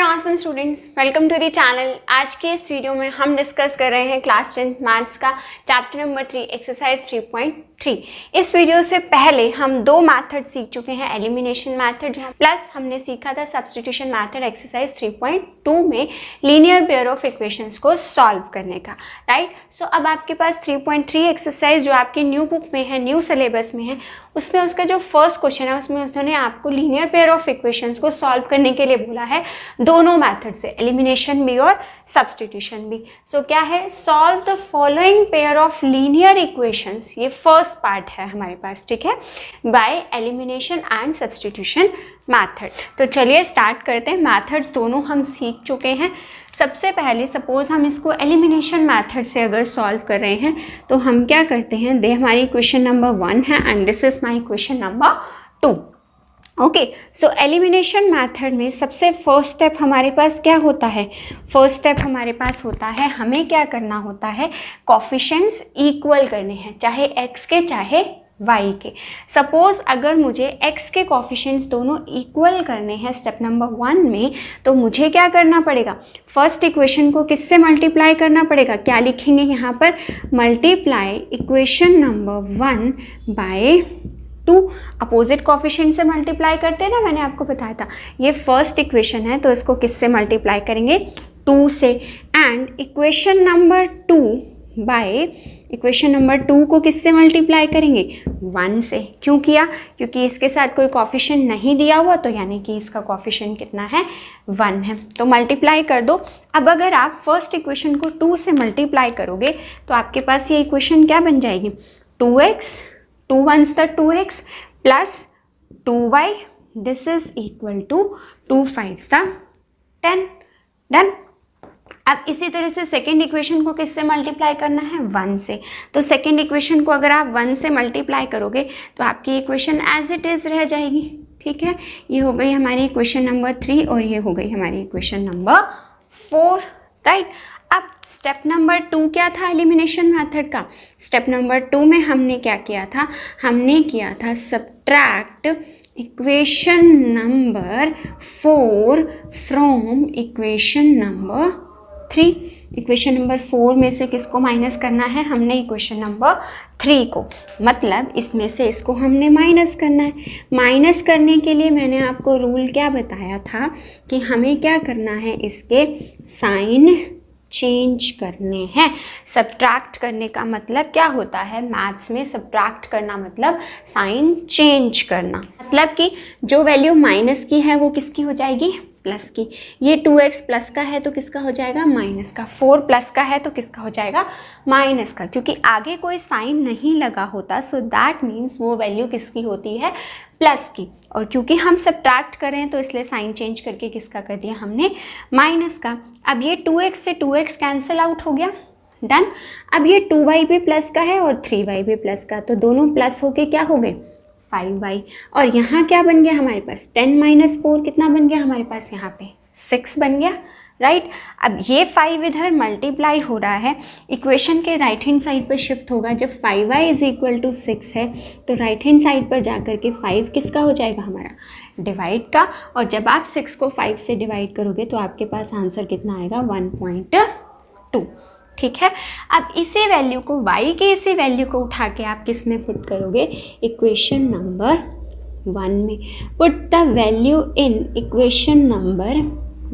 Awesome students, welcome to the channel. आज के इस वीडियो में हम डिस्कस कर रहे हैं क्लास 10th मैथ्स का चैप्टर नंबर 3 एक्सरसाइज 3.3। इस वीडियो से पहले हम दो मैथड सीख चुके हैं, एलिमिनेशन मैथड प्लस हमने सीखा था सब्स्टिट्यूशन मैथड एक्सरसाइज 3.2 में लीनियर पेयर ऑफ इक्वेशंस को सॉल्व करने का, राइट। सो अब आपके पास 3.3 एक्सरसाइज जो आपकी न्यू बुक में है, न्यू सिलेबस में है, उसमें उसका जो फर्स्ट क्वेश्चन है उसमें उन्होंने आपको लीनियर पेयर ऑफ इक्वेशंस को सॉल्व करने के लिए बोला है दोनों मेथड से, एलिमिनेशन भी और सब्स्टिट्यूशन भी। सो क्या है, solve the following pair of linear equations, ये फर्स्ट पार्ट है हमारे पास, ठीक है, by elimination and substitution method. तो चलिए स्टार्ट करते हैं। मैथड्स दोनों हम सीख चुके हैं। सबसे पहले सपोज हम इसको एलिमिनेशन मैथड से अगर सॉल्व कर रहे हैं तो हम क्या करते हैं, दे हमारी इक्वेशन नंबर 1 है and this is my equation number 2। Okay, so elimination method में सबसे फर्स्ट स्टेप हमारे पास क्या होता है, फर्स्ट स्टेप हमारे पास होता है, हमें क्या करना होता है, कोफिशिएंट्स इक्वल करने हैं, चाहे x के चाहे y के। सपोज अगर मुझे x के कोफिशिएंट्स दोनों इक्वल करने हैं स्टेप नंबर 1 में, तो मुझे क्या करना पड़ेगा, फर्स्ट इक्वेशन को किससे मल्टीप्लाई करना पड़ेगा, क्या लिखेंगे यहाँ पर, multiply equation number 1 by 2। Opposite coefficient से मल्टीप्लाई करते हैं ना, मैंने आपको बताया था। ये फर्स्ट इक्वेशन है तो इसको किससे मल्टीप्लाई करेंगे, 2 से, and equation number 2 by equation number 2 को किससे मल्टीप्लाई करेंगे, 1 से। क्यों किया, क्योंकि इसके साथ कोई कोफिशिएंट नहीं दिया हुआ, तो यानी कि इसका कोफिशिएंट कितना है, 1 है, तो मल्टीप्लाई कर दो। अब अगर आप फर्स्ट इक्वेशन को 2 से मल्टीप्लाई करोगे तो आपके पास ये इक्वेशन क्या बन जाएगी, 2x, 2 1s the 2x plus 2y, this is equal to 2 5s the 10। Done. अब इसी तरह से सेकेंड इक्वेशन को किससे मल्टीप्लाई करना है, 1 से। तो सेकेंड इक्वेशन को अगर आप 1 से मल्टीप्लाई करोगे तो आपकी इक्वेशन एज इट इज रह जाएगी, ठीक है। ये हो गई हमारी इक्वेशन नंबर 3 और ये हो गई हमारी इक्वेशन नंबर 4, राइट। अब स्टेप नंबर 2 क्या था एलिमिनेशन मेथड का, स्टेप नंबर 2 में हमने क्या किया था, हमने किया था subtract equation number 4 from equation number 3। Equation number 4 में से किसको माइनस करना है, हमने इक्वेशन नंबर 3 को, मतलब इसमें से इसको हमने माइनस करना है। माइनस करने के लिए मैंने आपको रूल क्या बताया था कि हमें क्या करना है, इसके साइन चेंज करने हैं। सब्ट्रैक्ट करने का मतलब क्या होता है, मैथ्स में सब्ट्रैक्ट करना मतलब साइन चेंज करना, मतलब कि जो वैल्यू माइनस की है वो किसकी हो जाएगी, प्लस की। ये 2x प्लस का है तो किसका हो जाएगा, माइनस का। 4 प्लस का है तो किसका हो जाएगा, माइनस का, क्योंकि आगे कोई साइन नहीं लगा होता, सो दैट मीन्स वो वैल्यू किसकी होती है, प्लस की। और क्योंकि हम सब्ट्रैक्ट कर रहे हैं तो इसलिए साइन चेंज करके किसका कर दिया हमने, माइनस का। अब ये 2x से 2x कैंसिल आउट हो गया, डन। अब ये 2y भी प्लस का है और 3y भी प्लस का, तो दोनों प्लस होके क्या हो गए, 5y। और यहाँ क्या बन गया हमारे पास, 10 - 4 कितना बन गया हमारे पास, यहाँ पे 6 बन गया, राइट। अब ये 5 इधर मल्टीप्लाई हो रहा है, इक्वेशन के राइट हैंड साइड पर शिफ्ट होगा। जब 5y = 6 है तो राइट हैंड साइड पर जाकर के 5 किसका हो जाएगा, हमारा डिवाइड का। और जब आप 6 को 5 से डिवाइड करोगे तो आपके पास आंसर कितना आएगा, 1.2, ठीक है। अब इसी वैल्यू को, y के इसी वैल्यू को उठा के आप किस में पुट करोगे, इक्वेशन नंबर 1 में। Put the value in equation number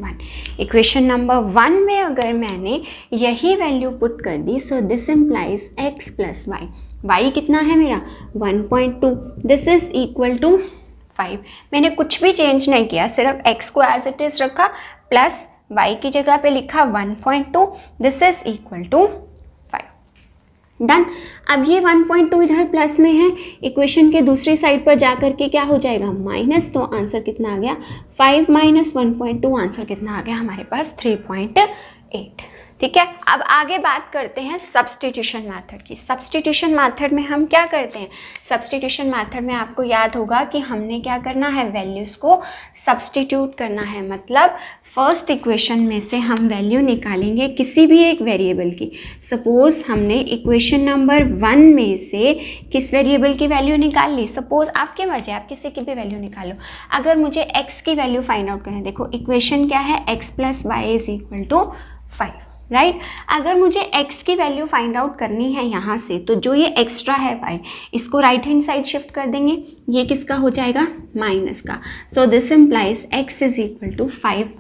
1। Equation number 1 में अगर मैंने यही वैल्यू पुट कर दी, so this implies x + y। y कितना है मेरा, 1.2, दिस इज इक्वल टू 5। मैंने कुछ भी चेंज नहीं किया, सिर्फ x को एज इट इज रखा प्लस y की जगह पे लिखा 1.2, this is equal to 5, done. अब ये 1.2 इधर प्लस में है, इक्वेशन के दूसरी साइड पर जाकर के क्या हो जाएगा, माइनस। तो आंसर कितना आ गया, 5 - 1.2, आंसर कितना आ गया हमारे पास, 3.8, ठीक है। अब आगे बात करते हैं सब्स्टिट्यूशन मेथड की। सब्स्टिट्यूशन मेथड में हम क्या करते हैं, सब्स्टिट्यूशन मेथड में आपको याद होगा कि हमने क्या करना है, वैल्यूज़ को सब्स्टिट्यूट करना है। मतलब फर्स्ट इक्वेशन में से हम वैल्यू निकालेंगे किसी भी एक वेरिएबल की। सपोज़ हमने इक्वेशन नंबर 1 में से किस वेरिएबल की वैल्यू निकाल ली, सपोज़ आपके मर्जी, आप किसी की भी वैल्यू निकालो। अगर मुझे x की वैल्यू फाइंड आउट करना है, देखो इक्वेशन क्या है, x + y = 5, राइट। अगर मुझे x की वैल्यू फाइंड आउट करनी है यहाँ से, तो जो ये एक्स्ट्रा है y, इसको राइट हैंड साइड शिफ्ट कर देंगे, ये किसका हो जाएगा, माइनस का। सो this implies x = 5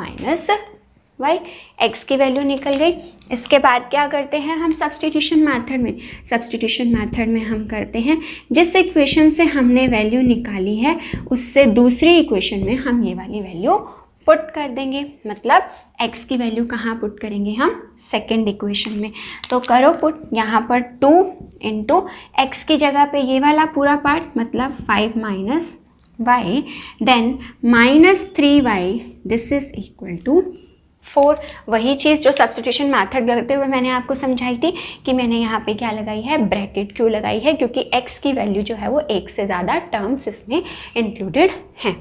- y, x की वैल्यू निकल गई। इसके बाद क्या करते हैं हम सब्स्टिट्यूशन मेथड में, सब्स्टिट्यूशन मेथड में हम करते हैं जिस इक्वेशन से हमने वैल्यू निकाली है उससे दूसरी इक्वेशन में हम ये वाली वैल्यू पुट कर देंगे। मतलब x की वैल्यू कहाँ पुट करेंगे हम, सेकेंड इक्वेशन में। तो करो पुट, यहाँ पर 2 × x की जगह पे ये वाला पूरा पार्ट, मतलब 5 - y, then -3y, this is equal to 4। वही चीज़ जो सब्स्टिट्यूशन मेथड करते हुए मैंने आपको समझाई थी कि मैंने यहाँ पे क्या लगाई है, ब्रैकेट क्यों लगाई है, क्योंकि x की वैल्यू जो है वो एक से ज़्यादा टर्म्स इसमें इंक्लूडेड हैं।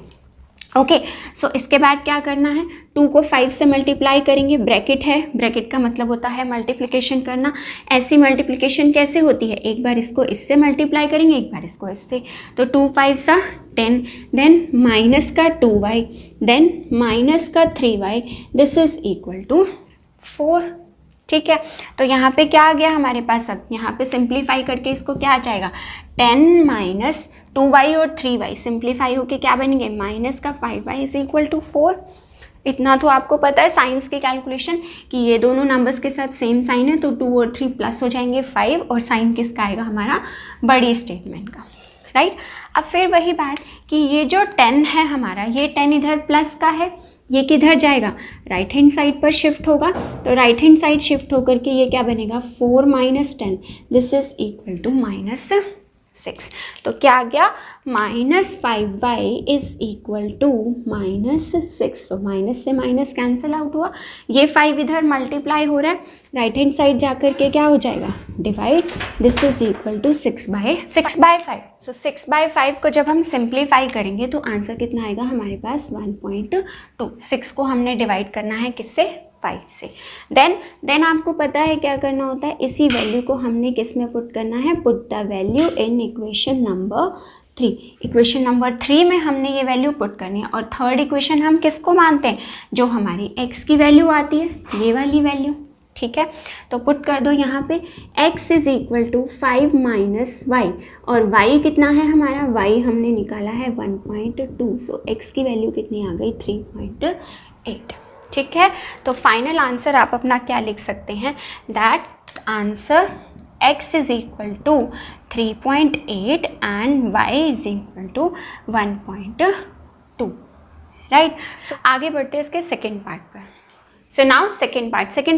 ओके, सो इसके बाद क्या करना है, 2 को 5 से मल्टीप्लाई करेंगे, ब्रैकेट है, ब्रैकेट का मतलब होता है मल्टीप्लिकेशन करना। ऐसी मल्टीप्लिकेशन कैसे होती है, एक बार इसको इससे मल्टीप्लाई करेंगे, एक बार इसको इससे, तो 2 × 5 = 10, देन माइनस का 2y, देन माइनस का 3y, this is equal to 4। ठीक है, तो यहाँ पे क्या आ गया हमारे पास, अब यहाँ पे सिंप्लीफाई करके इसको क्या आ जाएगा, 10 - 2y और 3y सिंप्लीफाई होके क्या बनेंगे, माइनस का 5y = 4। इतना तो आपको पता है साइंस की कैलकुलेशन कि ये दोनों नंबर्स के साथ सेम साइन है, तो 2 और 3 प्लस हो जाएंगे 5, और साइन किसका आएगा, हमारा बड़ी स्टेटमेंट का, राइट। अब फिर वही बात कि ये जो 10 है हमारा, ये 10 इधर प्लस का है, ये किधर जाएगा, राइट हैंड साइड पर शिफ्ट होगा। तो राइट हैंड साइड शिफ्ट होकर के ये क्या बनेगा, 4 - 10, दिस इज इक्वल टू -6। तो क्या आ गया, -5y = -6। तो माइनस से माइनस कैंसिल आउट हुआ, ये 5 इधर मल्टीप्लाई हो रहा है, राइट हैंड साइड जाकर के क्या हो जाएगा, divide, this is equal to 6/5। So 6/5 को जब हम सिंप्लीफाई करेंगे तो आंसर कितना आएगा हमारे पास, 1.2। 6 को हमने डिवाइड करना है किससे, 5 से। देन आपको पता है क्या करना होता है, इसी वैल्यू को हमने किस में पुट करना है, put the value in equation number 3। Equation number 3 में हमने ये वैल्यू पुट करनी है। और थर्ड इक्वेशन हम किसको मानते हैं, जो हमारी x की वैल्यू आती है, ये वाली वैल्यू, ठीक है। तो पुट कर दो यहाँ पे, x = 5 - y, और y कितना है हमारा, y हमने निकाला है 1.2। सो x की वैल्यू कितनी आ गई, 3.8। ठीक है, तो फाइनल आंसर आप अपना क्या लिख सकते हैं, that answer x = 3.8 and y = 1.2, right. So आगे बढ़ते हैं इसके सेकेंड पार्ट पर। सो नाउ सेकेंड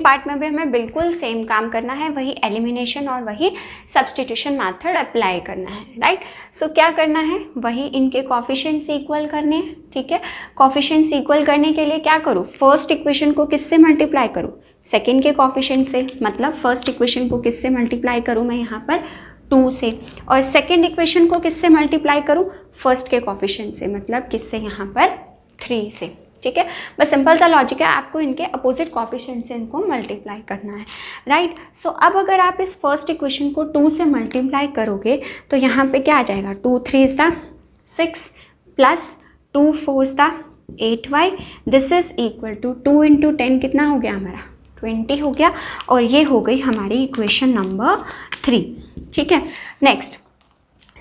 पार्ट में भी हमें बिल्कुल सेम काम करना है, वही एलिमिनेशन और वही सब्स्टिट्यूशन मेथड अप्लाई करना है, राइट। सो क्या करना है, वही इनके कोफिशिएंट्स इक्वल करने हैं, ठीक है। कोफिशिएंट्स इक्वल करने के लिए क्या करूँ, फर्स्ट इक्वेशन को किससे मल्टीप्लाई करूँ, सेकेंड के कोफिशिएंट से। मतलब फर्स्ट इक्वेशन को किससे मल्टीप्लाई करूँ मैं यहाँ पर, 2 से, और सेकेंड इक्वेशन को किससे मल्टीप्लाई करूँ, फर्स्ट के कोफिशिएंट से, मतलब किससे, यहाँ पर 3 से। ठीक है, बस सिंपल सा लॉजिक है, आपको इनके अपोजिट कोफिशिएंट से इनको मल्टीप्लाई करना है, राइट। सो अब अगर आप इस फर्स्ट इक्वेशन को 2 से मल्टीप्लाई करोगे तो यहाँ पे क्या आ जाएगा, 2 3 = 6 plus 2 4 = 8y, this is equal to 2 × 10 कितना हो गया हमारा, 20 हो गया, और ये हो गई हमारी इक्वेशन नंबर 3। ठीक है, नेक्स्ट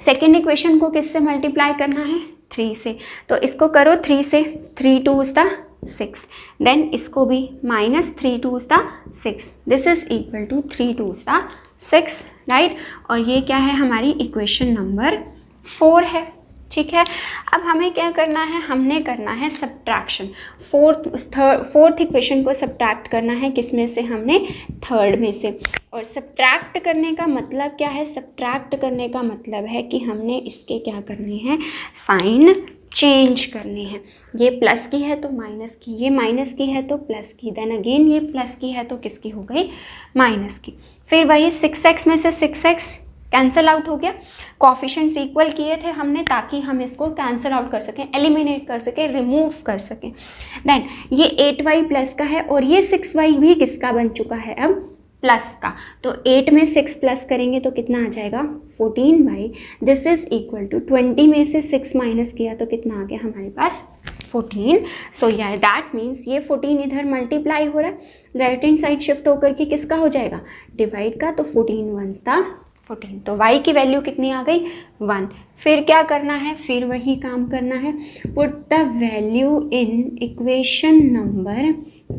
सेकेंड इक्वेशन को किससे मल्टीप्लाई करना है, 3 से। तो इसको करो 3 से, 3 2 = 6, देन इसको भी -3 2 = 6, this is equal to 3 2 = 6, right. और ये क्या है, हमारी इक्वेशन नंबर 4 है। ठीक है, अब हमें क्या करना है, हमने करना है सब्ट्रैक्शन। फोर्थ इक्वेशन को सब्ट्रैक्ट करना है, किसमें से, हमने थर्ड में से। और सब्ट्रैक्ट करने का मतलब क्या है, सब्ट्रैक्ट करने का मतलब है कि हमने इसके क्या करने हैं, साइन चेंज करने हैं। ये प्लस की है तो माइनस की, ये माइनस की है तो प्लस की, देन अगेन ये प्लस की है तो किसकी हो गई, माइनस की। फिर वही 6x में से 6x कैंसिल आउट हो गया, कोफिशिएंट्स इक्वल किए थे हमने ताकि हम इसको कैंसिल आउट कर सकें, एलिमिनेट कर सकें, रिमूव कर सकें। देन ये 8y प्लस का है और ये 6y भी किसका बन चुका है अब, प्लस का। तो 8 में 6 प्लस करेंगे तो कितना आ जाएगा, 14y। This is equal to 20 में से 6 माइनस किया तो कितना आ गया हमारे पास, 14। सो यार दैट मीन्स ये 14 इधर मल्टीप्लाई हो रहा है, राइट हैंड साइड शिफ्ट होकर के किसका हो जाएगा, डिवाइड का। तो 14 वंस था 14, तो y की वैल्यू कितनी आ गई, 1। फिर क्या करना है, फिर वही काम करना है, put the value in equation number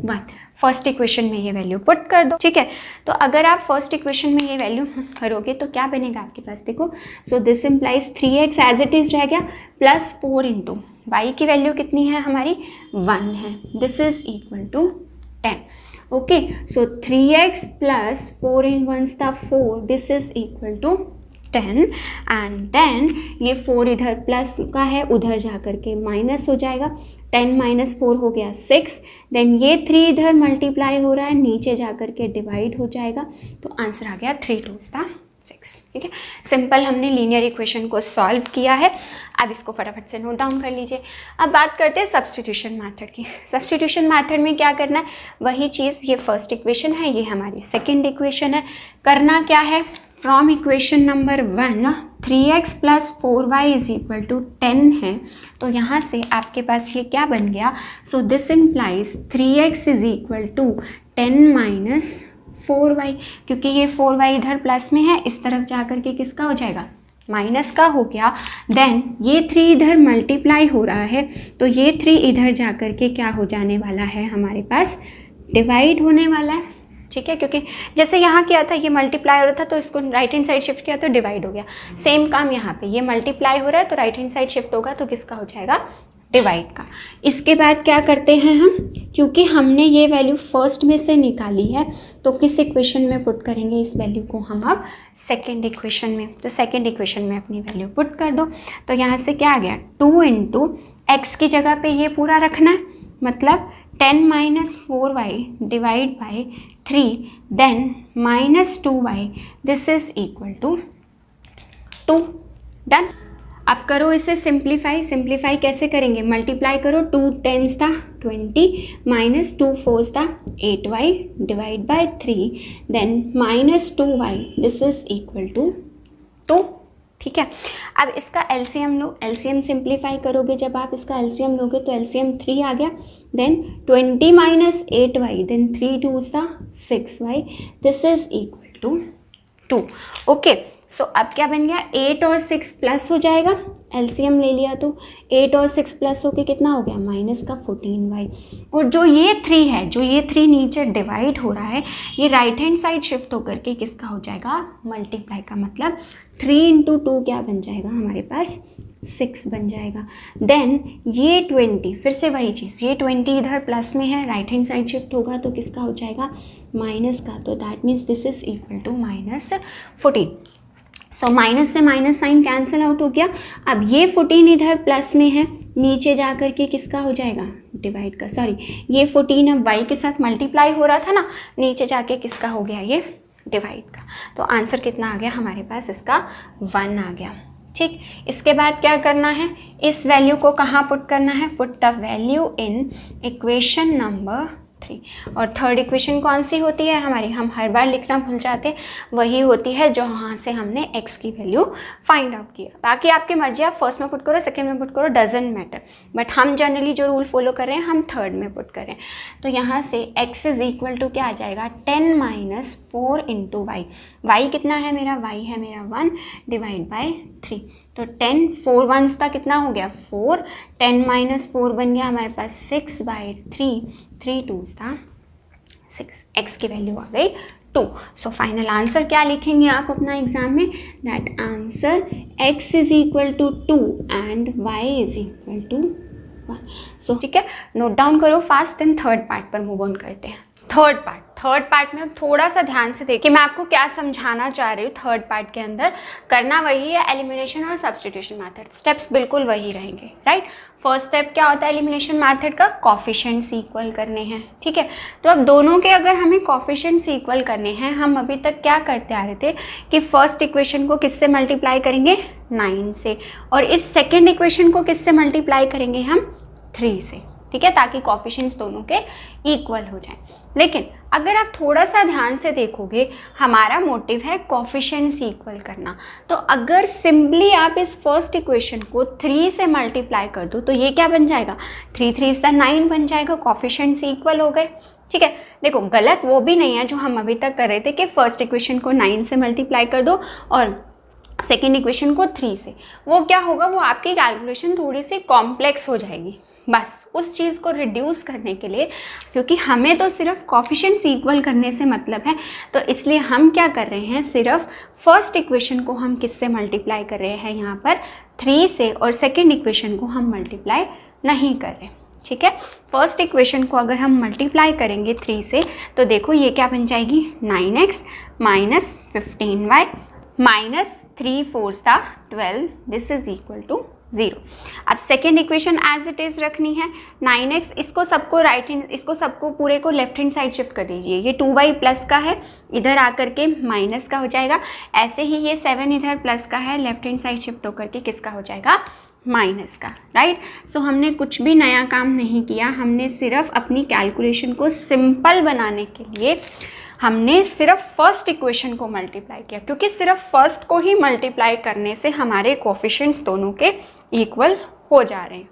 1। First equation में ये वैल्यू पुट कर दो, ठीक है। तो अगर आप फर्स्ट इक्वेशन में ये वैल्यू करोगे तो क्या बनेगा आपके पास, देखो। So this implies 3x as it is रह गया प्लस 4 इंटू वाई की वैल्यू कितनी है हमारी, 1 है। This is equal to 10। Okay, so 3x plus 4 in 1 था 4, this is equal to 10 and then ये 4 इधर प्लस का है, उधर जा कर के माइनस हो जाएगा। 10 माइनस 4 हो गया 6, देन ये 3 इधर मल्टीप्लाई हो रहा है, नीचे जा कर के डिवाइड हो जाएगा। तो आंसर आ गया 3 2 6, ठीक है। सिंपल हमने लीनियर इक्वेशन को सॉल्व किया है। अब इसको फटाफट से नोट डाउन कर लीजिए। अब बात करते हैं सब्स्टिट्यूशन मेथड की। सब्स्टिट्यूशन मेथड में क्या करना है, वही चीज़, ये फर्स्ट इक्वेशन है, ये हमारी सेकेंड इक्वेशन है। करना क्या है, from equation number 1 3x plus 4y is equal to 10 है, तो यहाँ से आपके पास ये क्या बन गया, so this implies 3x is equal to 10 minus 4y, क्योंकि ये 4y इधर प्लस में है, इस तरफ जा कर के किसका हो जाएगा, माइनस का हो गया। देन ये 3 इधर मल्टीप्लाई हो रहा है, तो ये 3 इधर जा कर के क्या हो जाने वाला है हमारे पास, डिवाइड होने वाला है, ठीक है। क्योंकि जैसे यहाँ किया था, ये मल्टीप्लाई हो रहा था तो इसको राइट हैंड साइड शिफ्ट किया तो डिवाइड हो गया। सेम काम यहाँ पे, ये मल्टीप्लाई हो रहा है तो राइट हैंड साइड शिफ्ट होगा तो किसका हो जाएगा, डिवाइड का। इसके बाद क्या करते हैं हम, क्योंकि हमने ये वैल्यू फर्स्ट में से निकाली है तो किस इक्वेशन में पुट करेंगे इस वैल्यू को हम अब, सेकेंड इक्वेशन में। तो सेकेंड इक्वेशन में अपनी वैल्यू पुट कर दो। तो यहाँ से क्या आ गया, 2 इंटू एक्स की जगह पे ये पूरा रखना है, मतलब 10 minus 4y divide by 3, then minus 2y, this is equal to 2। Done. अब करो इसे सिंप्लीफाई। सिंप्लीफाई कैसे करेंगे, मल्टीप्लाई करो, 2 10s था 20 माइनस 2 4s था 8y divide by 3, then minus 2y, this is equal to 2, ठीक है। अब इसका एलसीएम लो, एलसीएम सिंप्लीफाई करोगे, जब आप इसका एलसीएम लोगे तो एलसीएम 3 आ गया, then 20 minus 8y, then 3 2s था 6y, this is equal to 2। Okay, so अब क्या बन गया, 8 और 6 प्लस हो जाएगा, एलसीएम ले लिया तो 8 और 6 प्लस होके कितना हो गया, माइनस का 14y। और जो ये 3 है, जो ये 3 नीचे डिवाइड हो रहा है, ये राइट हैंड साइड शिफ्ट होकर के किसका हो जाएगा, मल्टीप्लाई का। मतलब 3 इंटू 2 क्या बन जाएगा हमारे पास, 6 बन जाएगा। देन ये 20, फिर से वही चीज़, ये 20 इधर प्लस में है, राइट हैंड साइड शिफ्ट होगा तो किसका हो जाएगा, माइनस का। तो that means this is equal to minus 14। So minus से माइनस साइन कैंसिल आउट हो गया। अब ये 14 इधर प्लस में है, नीचे जा कर के किसका हो जाएगा, डिवाइड का। सॉरी, ये 14 अब y के साथ मल्टीप्लाई हो रहा था ना, नीचे जाके किसका हो गया, ये डिवाइड का। तो आंसर कितना आ गया हमारे पास, इसका 1 आ गया, ठीक। इसके बाद क्या करना है, इस वैल्यू को कहाँ पुट करना है, put the value in equation number 3। और थर्ड इक्वेशन कौन सी होती है हमारी, हम हर बार लिखना भूल जाते हैं, वही होती है जो वहाँ से हमने x की वैल्यू फाइंड आउट किया। बाकी आपकी मर्जी, आप फर्स्ट में पुट करो, सेकंड में पुट करो, डजेंट मैटर, बट हम जनरली जो रूल फॉलो कर रहे हैं हम थर्ड में पुट करें। तो यहाँ से x इज इक्वल टू क्या आ जाएगा, 10 माइनस 4 इंटू वाई। वाई कितना है मेरा, वाई है मेरा 1 डिवाइड बाई 3। तो 10 4 1s था कितना हो गया 4, 10 माइनस 4 बन गया हमारे पास 6 बाई 3, 3 2s था 6, x की वैल्यू आ गई 2। सो फाइनल आंसर क्या लिखेंगे आप अपना एग्जाम में, that answer x is equal to 2 and y is equal to 1। So ठीक है, नोट डाउन करो फास्ट, देन थर्ड पार्ट पर मूव ऑन करते हैं। थर्ड पार्ट, थर्ड पार्ट में अब थोड़ा सा ध्यान से देखिए मैं आपको क्या समझाना चाह रही हूँ। थर्ड पार्ट के अंदर करना वही है, एलिमिनेशन और सब्स्टिट्यूशन मेथड, स्टेप्स बिल्कुल वही रहेंगे, राइट। फर्स्ट स्टेप क्या होता है एलिमिनेशन मेथड का, कोफिशिएंट्स इक्वल करने हैं, ठीक है। तो अब दोनों के अगर हमें कोफिशिएंट्स इक्वल करने हैं, हम अभी तक क्या करते आ रहे थे कि फर्स्ट इक्वेशन को किससे मल्टीप्लाई करेंगे, 9 से, और इस सेकेंड इक्वेशन को किससे मल्टीप्लाई करेंगे हम, 3 से, ठीक है, ताकि कोफिशिएंट्स दोनों के इक्वल हो जाएं। लेकिन अगर आप थोड़ा सा ध्यान से देखोगे, हमारा मोटिव है कोफिशिएंट्स इक्वल करना, तो अगर सिंपली आप इस फर्स्ट इक्वेशन को 3 से मल्टीप्लाई कर दो तो ये क्या बन जाएगा, 3 3 इज द 9 बन जाएगा, कोफिशिएंट्स इक्वल हो गए, ठीक है। देखो गलत वो भी नहीं है जो हम अभी तक कर रहे थे कि फर्स्ट इक्वेशन को 9 से मल्टीप्लाई कर दो और सेकेंड इक्वेशन को 3 से, वो क्या होगा, वो आपकी कैलकुलेशन थोड़ी सी कॉम्प्लेक्स हो जाएगी। बस उस चीज़ को रिड्यूस करने के लिए, क्योंकि हमें तो सिर्फ कोफिशिएंट्स इक्वल करने से मतलब है, तो इसलिए हम क्या कर रहे हैं, सिर्फ फर्स्ट इक्वेशन को हम किससे मल्टीप्लाई कर रहे हैं यहाँ पर 3 से, और सेकेंड इक्वेशन को हम मल्टीप्लाई नहीं कर रहे, ठीक है। फर्स्ट इक्वेशन को अगर हम मल्टीप्लाई करेंगे 3 से तो देखो ये क्या बन जाएगी, 9x minus 15y minus 3 4 12, this is equal to 0। अब second equation as it is रखनी है, 9x, इसको सबको राइट हैंड, इसको सबको पूरे को लेफ्ट हैंड साइड शिफ्ट कर दीजिए, ये 2y प्लस का है, इधर आकर के माइनस का हो जाएगा, ऐसे ही ये 7 इधर प्लस का है, लेफ्ट हैंड साइड शिफ्ट होकर के किसका हो जाएगा, माइनस का, राइट। सो हमने कुछ भी नया काम नहीं किया, हमने सिर्फ अपनी कैलकुलेशन को सिंपल बनाने के लिए हमने सिर्फ फर्स्ट इक्वेशन को मल्टीप्लाई किया, क्योंकि सिर्फ फर्स्ट को ही मल्टीप्लाई करने से हमारे कोफिशिएंट्स दोनों के इक्वल हो जा रहे हैं,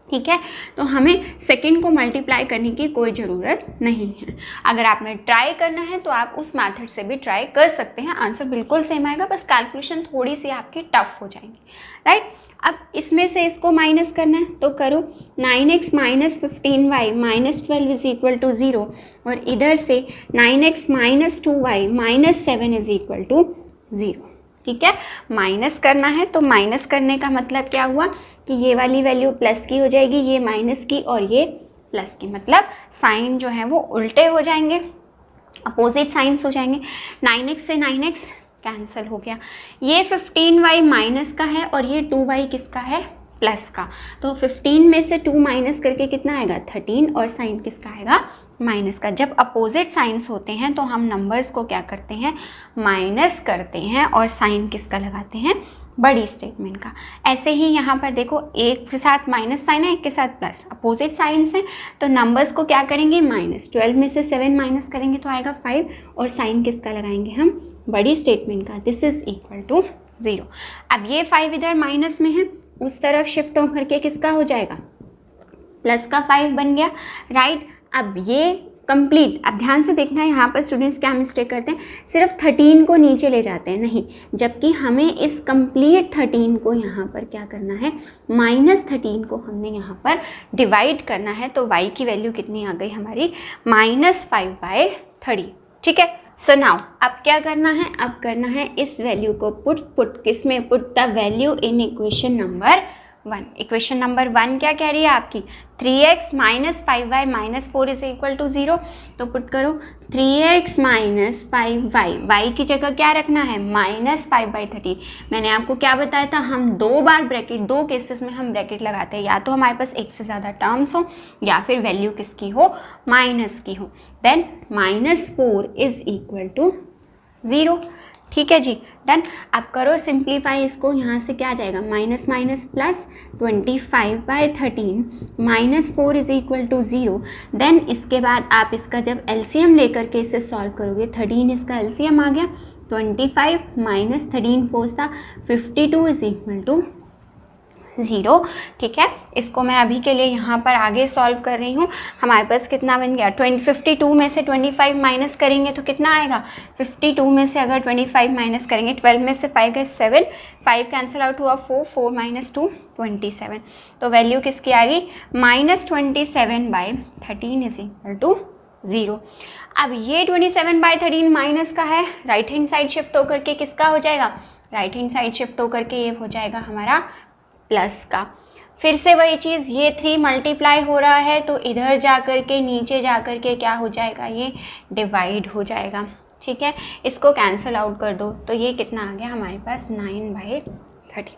ठीक है। तो हमें सेकंड को मल्टीप्लाई करने की कोई ज़रूरत नहीं है। अगर आपने ट्राई करना है तो आप उस मेथड से भी ट्राई कर सकते हैं, आंसर बिल्कुल सेम आएगा, बस कैलकुलेशन थोड़ी सी आपकी टफ हो जाएंगी, राइट। अब इसमें से इसको माइनस करना है तो करो, 9x minus 15y minus 12 is equal to 0, और इधर से 9x minus 2y minus 7 is equal to 0, ठीक है। माइनस करना है तो माइनस करने का मतलब क्या हुआ कि ये वाली वैल्यू प्लस की हो जाएगी, ये माइनस की और ये प्लस की, मतलब साइन जो है वो उल्टे हो जाएंगे, अपोजिट साइंस हो जाएंगे। 9x से 9x कैंसिल हो गया, ये 15y माइनस का है और ये 2y किसका है, प्लस का, तो 15 में से 2 माइनस करके कितना आएगा, 13, और साइन किसका आएगा, माइनस का। जब अपोजिट साइंस होते हैं तो हम नंबर्स को क्या करते हैं, माइनस करते हैं, और साइन किसका लगाते हैं, बड़ी स्टेटमेंट का। ऐसे ही यहाँ पर देखो, एक के साथ माइनस साइन है, एक के साथ प्लस, अपोजिट साइंस है, तो नंबर्स को क्या करेंगे, माइनस। 12 में से 7 माइनस करेंगे तो आएगा 5, और साइन किसका लगाएंगे हम, बड़ी स्टेटमेंट का, दिस इज इक्वल टू 0। अब ये 5 इधर माइनस में है, उस तरफ शिफ्ट होकर के किसका हो जाएगा, प्लस का 5 बन गया, राइट। अब ये कंप्लीट, अब ध्यान से देखना है, यहाँ पर स्टूडेंट्स क्या मिस्टेक करते हैं, सिर्फ 13 को नीचे ले जाते हैं, नहीं, जबकि हमें इस कंप्लीट 13 को यहाँ पर क्या करना है, माइनस 13 को हमने यहाँ पर डिवाइड करना है, तो y की वैल्यू कितनी आ गई हमारी, -5/30, ठीक है। सो नाउ अब क्या करना है, अब करना है इस वैल्यू को पुट किसमें, put the value in equation number 1। Equation number 1 क्या कह रही है आपकी, 3x minus 5y minus 4 is equal to 0, तो पुट करो 3x माइनस 5y, y की जगह क्या रखना है, -5/30। मैंने आपको क्या बताया था, हम 2 बार ब्रैकेट, 2 केसेस में हम ब्रैकेट लगाते हैं, या तो हमारे पास एक से ज़्यादा टर्म्स हो या फिर वैल्यू किसकी हो, माइनस की हो, देन -4 इज इक्वल टू 0, ठीक है जी, डन। अब करो सिंप्लीफाई इसको, यहाँ से क्या आ जाएगा, minus minus plus 25/13 -4 is equal to 0। Then इसके बाद आप इसका जब एलसीएम लेकर के इसे सॉल्व करोगे, 13 इसका एलसीएम आ गया, 25 माइनस 13 4 था 52 इज इक्वल टू 0, ठीक है। इसको मैं अभी के लिए यहाँ पर आगे सॉल्व कर रही हूँ। हमारे पास कितना बन गया, 52 में से 25 माइनस करेंगे तो कितना आएगा, 52 में से अगर 25 माइनस करेंगे, 12 में से 5 गए 7, 5 कैंसिल आउट हुआ 4, 4 माइनस 2 27, तो वैल्यू किसकी आ गई, -27/13 इज इक्वल टू 0। अब ये 27/13 माइनस का है, राइट हैंड साइड शिफ्ट होकर के किसका हो जाएगा, राइट हैंड साइड शिफ्ट होकर के ये हो जाएगा हमारा प्लस का। फिर से वही चीज़, ये 3 मल्टीप्लाई हो रहा है तो इधर जा कर के नीचे जा कर के क्या हो जाएगा, ये डिवाइड हो जाएगा। ठीक है, इसको कैंसिल आउट कर दो तो ये कितना आ गया हमारे पास 9/30।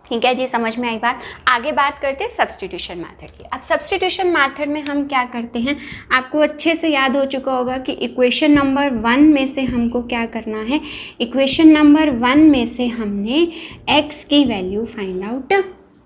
ठीक है जी, समझ में आई बात। आगे बात करते हैं सब्स्टिट्यूशन मेथड की। अब सब्स्टिट्यूशन मेथड में हम क्या करते हैं, आपको अच्छे से याद हो चुका होगा कि इक्वेशन नंबर 1 में से हमको क्या करना है, इक्वेशन नंबर 1 में से हमने x की वैल्यू फाइंड आउट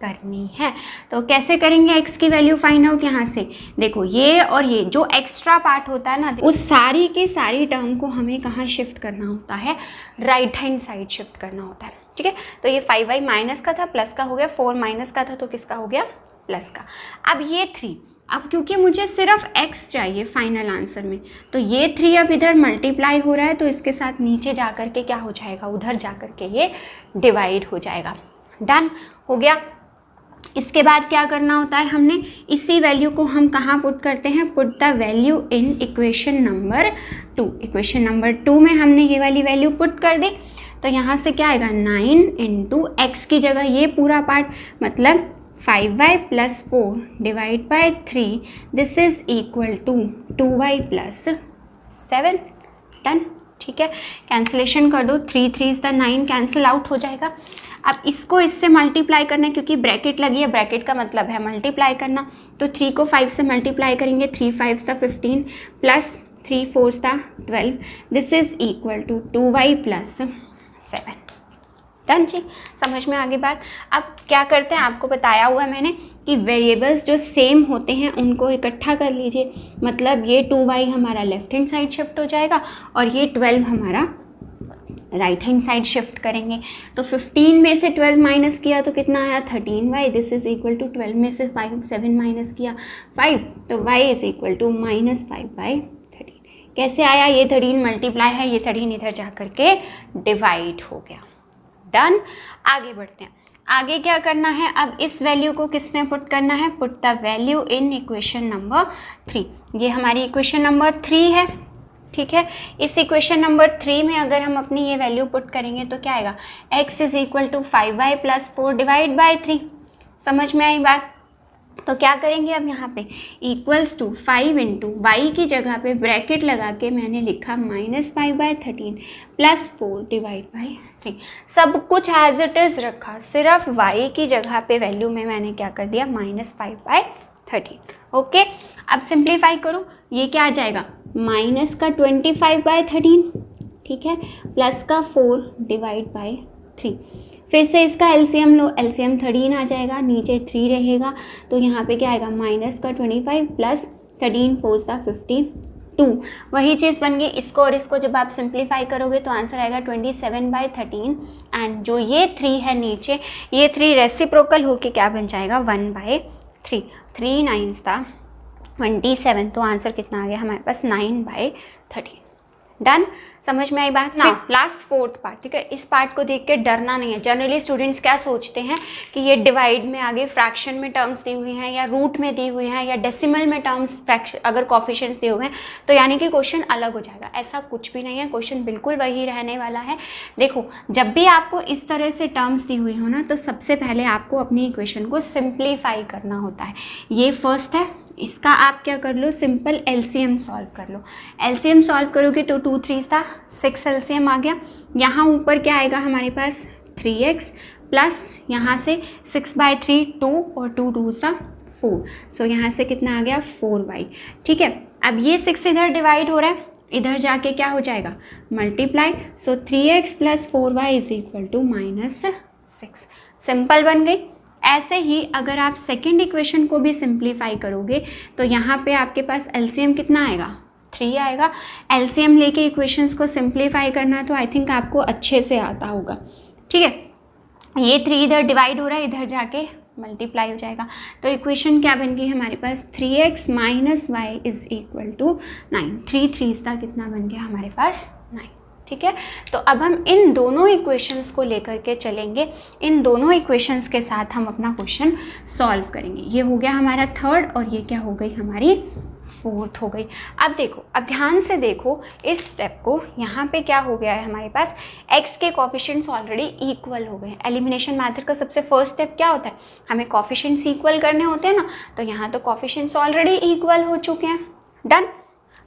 करनी है। तो कैसे करेंगे x की वैल्यू फाइंड आउट, यहाँ से देखो ये और ये जो एक्स्ट्रा पार्ट होता है ना, उस सारी के सारी टर्म को हमें कहाँ शिफ्ट करना होता है, राइट हैंड साइड शिफ्ट करना होता है। ठीक है, तो ये 5y माइनस का था, प्लस का हो गया, 4 माइनस का था तो किसका हो गया, प्लस का। अब ये 3, अब क्योंकि मुझे सिर्फ x चाहिए फाइनल आंसर में, तो ये 3 अब इधर मल्टीप्लाई हो रहा है तो इसके साथ नीचे जा कर के क्या हो जाएगा, उधर जा कर के ये डिवाइड हो जाएगा। डन हो गया। इसके बाद क्या करना होता है, हमने इसी वैल्यू को हम कहाँ पुट करते हैं, put the value in equation number 2। Equation number 2 में हमने ये वाली वैल्यू पुट कर दी, तो यहाँ से क्या आएगा 9 × x की जगह ये पूरा पार्ट, मतलब 5y + 4 divide by 3, this is equal to 2y + 7। Done. ठीक है, कैंसिलेशन कर दो, 3 3 9 कैंसिल आउट हो जाएगा। अब इसको इससे मल्टीप्लाई करना है, क्योंकि ब्रैकेट लगी है, ब्रैकेट का मतलब है मल्टीप्लाई करना, तो 3 को 5 से मल्टीप्लाई करेंगे, 3 5 15 plus 3 4 12, this is equal to 2y + 7। Done जी, समझ में आगे बात। अब क्या करते हैं, आपको बताया हुआ है मैंने कि वेरिएबल्स जो सेम होते हैं उनको इकट्ठा कर लीजिए, मतलब ये 2y हमारा लेफ्ट हैंड साइड शिफ्ट हो जाएगा और ये 12 हमारा राइट हैंड साइड शिफ्ट करेंगे। तो 15 में से 12 माइनस किया तो कितना आया 13y, this is equal to 12 में से 7 माइनस किया 5, तो y इज इक्वल टू -5/13। कैसे आया, ये 13 मल्टीप्लाई है, ये 13 इधर जा करके डिवाइड हो गया। डन। आगे बढ़ते हैं, आगे क्या करना है, अब इस वैल्यू को किस में पुट करना है, put the value in equation number 3। ये हमारी इक्वेशन नंबर 3 है। ठीक है, इस इक्वेशन नंबर 3 में अगर हम अपनी ये वैल्यू पुट करेंगे तो क्या आएगा, x is equal to 5y + 4 divide by 3। समझ में आई बात। तो क्या करेंगे अब यहाँ पे इक्वल्स टू 5 × y की जगह पे ब्रैकेट लगा के मैंने लिखा -5/13 + 4 डिवाइड बाय 3। सब कुछ एज इट इज़ रखा, सिर्फ y की जगह पे वैल्यू में मैंने क्या कर दिया -5/13। ओके, अब सिंप्लीफाई करो, ये क्या आ जाएगा, माइनस का 25/13, ठीक है, प्लस का 4 डिवाइड बाय 3। फिर से इसका एलसीएम लो, एलसीएम 13 आ जाएगा, नीचे 3 रहेगा, तो यहाँ पे क्या आएगा माइनस का 25 प्लस 13 4 52। वही चीज़ बन गई। इसको और इसको जब आप सिंप्लीफाई करोगे तो आंसर आएगा 27/13 एंड जो ये 3 है नीचे, ये 3 रेसिप्रोकल होके क्या बन जाएगा 1/3। 3 9 27, तो आंसर कितना आ गया हमारे पास 9/13। डन, समझ में आई बात ना। लास्ट 4th पार्ट, ठीक है, इस पार्ट को देख के डरना नहीं है। जनरली स्टूडेंट्स क्या सोचते हैं कि ये डिवाइड में आगे फ्रैक्शन में टर्म्स दी हुई हैं या रूट में दी हुई हैं या डेसिमल में टर्म्स अगर कोफिशिएंट्स दिए हुए हैं तो यानी कि क्वेश्चन अलग हो जाएगा। ऐसा कुछ भी नहीं है, क्वेश्चन बिल्कुल वही रहने वाला है। देखो, जब भी आपको इस तरह से टर्म्स दी हुई हो ना, तो सबसे पहले आपको अपनी इक्वेशन को सिंप्लीफाई करना होता है। ये फर्स्ट है, इसका आप क्या कर लो, सिंपल एलसीएम सॉल्व कर लो। एलसीएम सॉल्व करोगे तो 2 3 6 एलसीएम आ गया। यहाँ ऊपर क्या आएगा हमारे पास 3x प्लस यहाँ से 6/3 2 और 2 2 4, सो यहाँ से कितना आ गया 4y। ठीक है, अब ये 6 इधर डिवाइड हो रहा है, इधर जाके क्या हो जाएगा multiply, so 3x plus 4y is equal to -6। Simple बन गई। ऐसे ही अगर आप सेकेंड इक्वेशन को भी सिंप्लीफाई करोगे तो यहाँ पे आपके पास एलसीएम कितना आएगा 3 आएगा। एलसीएम लेके इक्वेशंस को सिंप्लीफाई करना तो आई थिंक आपको अच्छे से आता होगा। ठीक है, ये 3 इधर डिवाइड हो रहा है, इधर जाके मल्टीप्लाई हो जाएगा, तो इक्वेशन क्या बन गई हमारे पास 3x - y is equal to 9। 3 3 कितना बन गया हमारे पास 9। ठीक है, तो अब हम इन दोनों इक्वेशंस को लेकर के चलेंगे। इन दोनों इक्वेशंस के साथ हम अपना क्वेश्चन सॉल्व करेंगे। ये हो गया हमारा 3rd और ये क्या हो गई हमारी 4th हो गई। अब देखो, अब ध्यान से देखो इस स्टेप को, यहाँ पे क्या हो गया है हमारे पास, x के कोफिशिएंट्स ऑलरेडी इक्वल हो गए हैं। एलिमिनेशन मेथड का सबसे फर्स्ट स्टेप क्या होता है, हमें कोफिशिएंट्स इक्वल करने होते हैं ना, तो यहाँ तो कोफिशिएंट्स ऑलरेडी इक्वल हो चुके हैं, डन।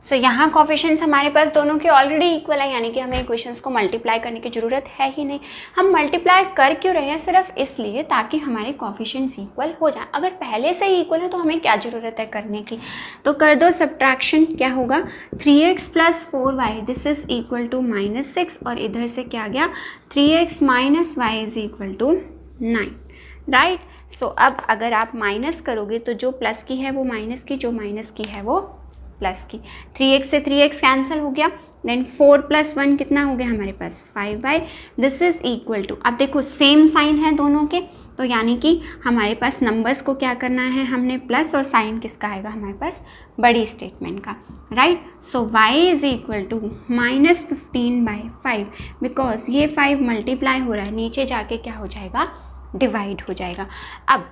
सो यहाँ कोफिशिएंट्स हमारे पास दोनों के ऑलरेडी इक्वल है, यानी कि हमें इक्वेशंस को मल्टीप्लाई करने की ज़रूरत है ही नहीं। हम मल्टीप्लाई कर क्यों रहे हैं, सिर्फ इसलिए ताकि हमारे कोफिशिएंट्स इक्वल हो जाए। अगर पहले से ही इक्वल है तो हमें क्या ज़रूरत है करने की, तो कर दो सब्ट्रैक्शन। क्या होगा, 3x + 4y this is equal to -6, और इधर से क्या गया 3x - y is equal to 9, right. So अब अगर आप माइनस करोगे तो जो प्लस की है वो माइनस की, जो माइनस की है वो प्लस की। 3x से 3x कैंसिल हो गया, देन 4 + 1 कितना हो गया हमारे पास 5y this is equal to, अब देखो सेम साइन है दोनों के, तो यानी कि हमारे पास नंबर्स को क्या करना है हमने प्लस, और साइन किसका आएगा हमारे पास बड़ी स्टेटमेंट का, right. So y is equal to -15/5, because ये 5 मल्टीप्लाई हो रहा है, नीचे जाके क्या हो जाएगा डिवाइड हो जाएगा। अब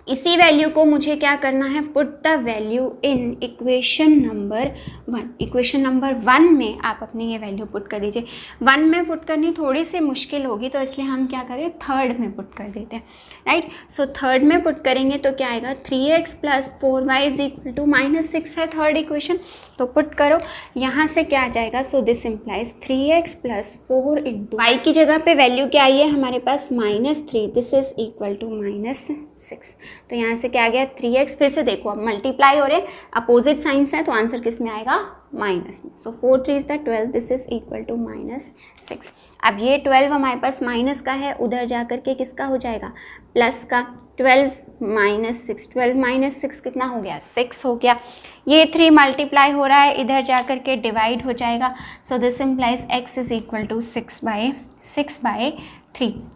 इसी वैल्यू को मुझे क्या करना है, put the value in equation number 1। Equation number 1 में आप अपनी ये वैल्यू पुट कर दीजिए। 1 में पुट करनी थोड़ी सी मुश्किल होगी, तो इसलिए हम क्या करें, 3rd में पुट कर देते हैं, राइट। सो 3rd में पुट करेंगे तो क्या आएगा, 3x + 4y is equal to -6 है 3rd इक्वेशन, तो पुट करो, यहाँ से क्या आ जाएगा, so this implies 3x + 4 × y की जगह पे वैल्यू क्या आई है हमारे पास -3, दिस इज इक्वल टू -6। तो यहाँ से क्या आ गया 3x, फिर से देखो अब मल्टीप्लाई हो रहे, अपोजिट साइंस है, तो आंसर किस में आएगा माइनस में। सो 4 3 = 12 दिस इज इक्वल टू -6। अब ये 12 हमारे पास माइनस का है, उधर जा कर के किसका हो जाएगा प्लस का, 12 - 6, 12 - 6 कितना हो गया 6 हो गया। ये 3 मल्टीप्लाई हो रहा है, इधर जा कर के डिवाइड हो जाएगा। So this implies x is equal to 6/3,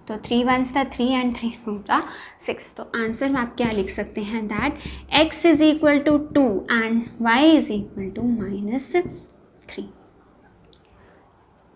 तो 3 1s = 3 एंड 3 2 = 6। तो आंसर आप क्या लिख सकते हैं, that x is equal to 2 and y is equal to -3।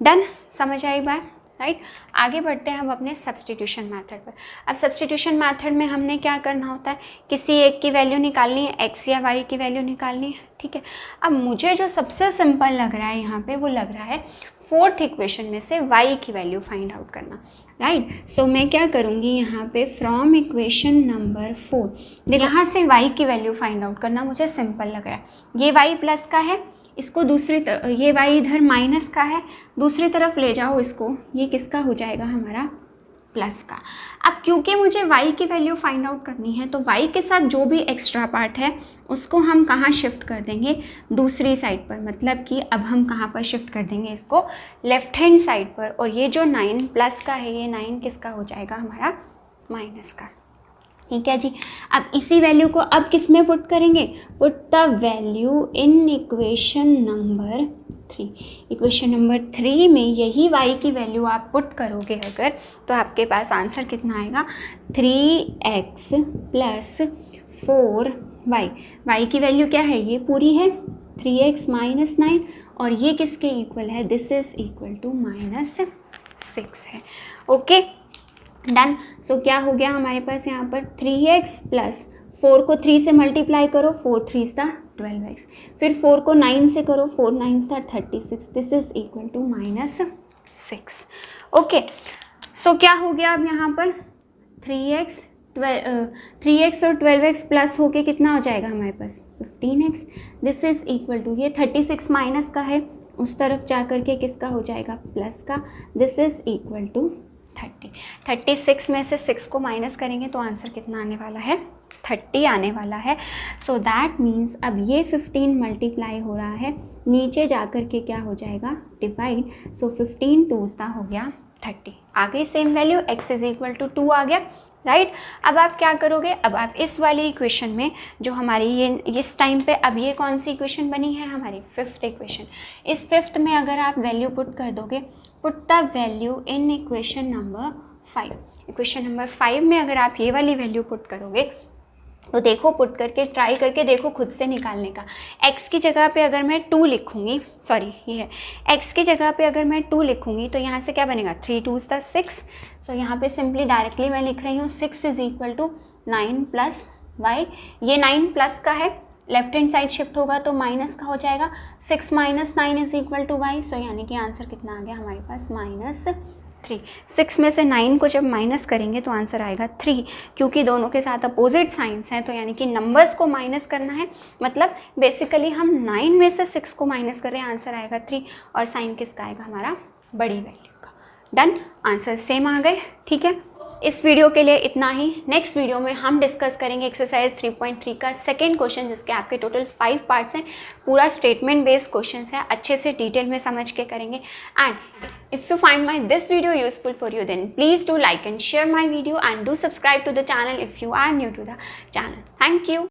Done, समझ आई बात, राइट। आगे बढ़ते हैं हम अपने सब्स्टिट्यूशन मेथड पर। अब सब्स्टिट्यूशन मेथड में हमने क्या करना होता है, किसी एक की वैल्यू निकालनी है, x या y की वैल्यू निकालनी है, ठीक है। अब मुझे जो सबसे सिंपल लग रहा है यहाँ पे, वो लग रहा है 4th इक्वेशन में से y की वैल्यू फाइंड आउट करना, राइट। सो मैं क्या करूँगी यहाँ पे, फ्रॉम इक्वेशन नंबर 4, यहाँ से y की वैल्यू फाइंड आउट करना मुझे सिंपल लग रहा है। ये y प्लस का है, इसको दूसरी तरफ, ये y इधर माइनस का है, दूसरी तरफ ले जाओ इसको, ये किसका हो जाएगा हमारा प्लस का। अब क्योंकि मुझे y की वैल्यू फाइंड आउट करनी है, तो y के साथ जो भी एक्स्ट्रा पार्ट है उसको हम कहाँ शिफ्ट कर देंगे, दूसरी साइड पर, मतलब कि अब हम कहाँ पर शिफ्ट कर देंगे इसको, लेफ्ट हैंड साइड पर। और ये जो 9 प्लस का है, ये 9 किसका हो जाएगा हमारा माइनस का, ठीक है जी। अब इसी वैल्यू को अब किस में पुट करेंगे, put the value in equation number 3। Equation number 3 में यही y की वैल्यू आप पुट करोगे अगर, तो आपके पास आंसर कितना आएगा, 3x + 4y। y की वैल्यू क्या है, ये पूरी है 3x - 9, और ये किसके इक्वल है, दिस इज इक्वल टू -6 है, ओके डन। सो क्या हो गया हमारे पास यहाँ पर, 3x + 4 को 3 से मल्टीप्लाई करो, 4 3 = 12x, फिर 4 को 9 से करो, 4 9 = 36, this is equal to -6, okay. So क्या हो गया अब यहाँ पर, 3x और 12x प्लस होके कितना हो जाएगा हमारे पास 15x, this is equal to, ये 36 माइनस का है, उस तरफ जा कर के किसका हो जाएगा प्लस का, दिस इज इक्वल टू 30। 36 में से 6 को माइनस करेंगे तो आंसर कितना आने वाला है, 30 आने वाला है। सो दैट मीन्स अब ये 15 मल्टीप्लाई हो रहा है, नीचे जाकर के क्या हो जाएगा डिवाइड, सो 15 2s हो गया 30, आ गई same value, x is equal to 2 आ गया, राइट। अब आप क्या करोगे, अब आप इस वाली इक्वेशन में जो हमारी ये इस टाइम पे, अब ये कौन सी इक्वेशन बनी है हमारी 5th इक्वेशन, इस 5th में अगर आप वैल्यू पुट कर दोगे, put the value in equation number 5। Equation number 5 में अगर आप ये वाली वैल्यू पुट करोगे तो देखो, पुट करके ट्राई करके देखो खुद से निकालने का। x की जगह पे अगर मैं 2 लिखूँगी, सॉरी ये है, x की जगह पे अगर मैं 2 लिखूँगी तो यहाँ से क्या बनेगा, 3 2s = 6। सो यहाँ पे सिंपली डायरेक्टली मैं लिख रही हूँ 6 इज इक्वल टू 9 + y, ये 9 प्लस का है, लेफ्ट हैंड साइड शिफ्ट होगा तो माइनस का हो जाएगा 6 minus 9 is equal to y. So यानी कि आंसर कितना आ गया हमारे पास -3। 6 में से 9 को जब माइनस करेंगे तो आंसर आएगा 3, क्योंकि दोनों के साथ अपोजिट साइंस हैं, तो यानी कि नंबर्स को माइनस करना है, मतलब बेसिकली हम 9 में से 6 को माइनस कर रहे हैं, आंसर आएगा 3 और साइन किसका आएगा हमारा बड़ी वैल्यू का। डन, आंसर सेम आ गए। ठीक है, इस वीडियो के लिए इतना ही। नेक्स्ट वीडियो में हम डिस्कस करेंगे एक्सरसाइज 3.3 का सेकेंड क्वेश्चन, जिसके आपके टोटल 5 पार्ट्स हैं। पूरा स्टेटमेंट बेस्ड क्वेश्चन है, अच्छे से डिटेल में समझ के करेंगे। And if you find my this video useful for you, then please do like and share my video and do subscribe to the channel if you are new to the channel. Thank you.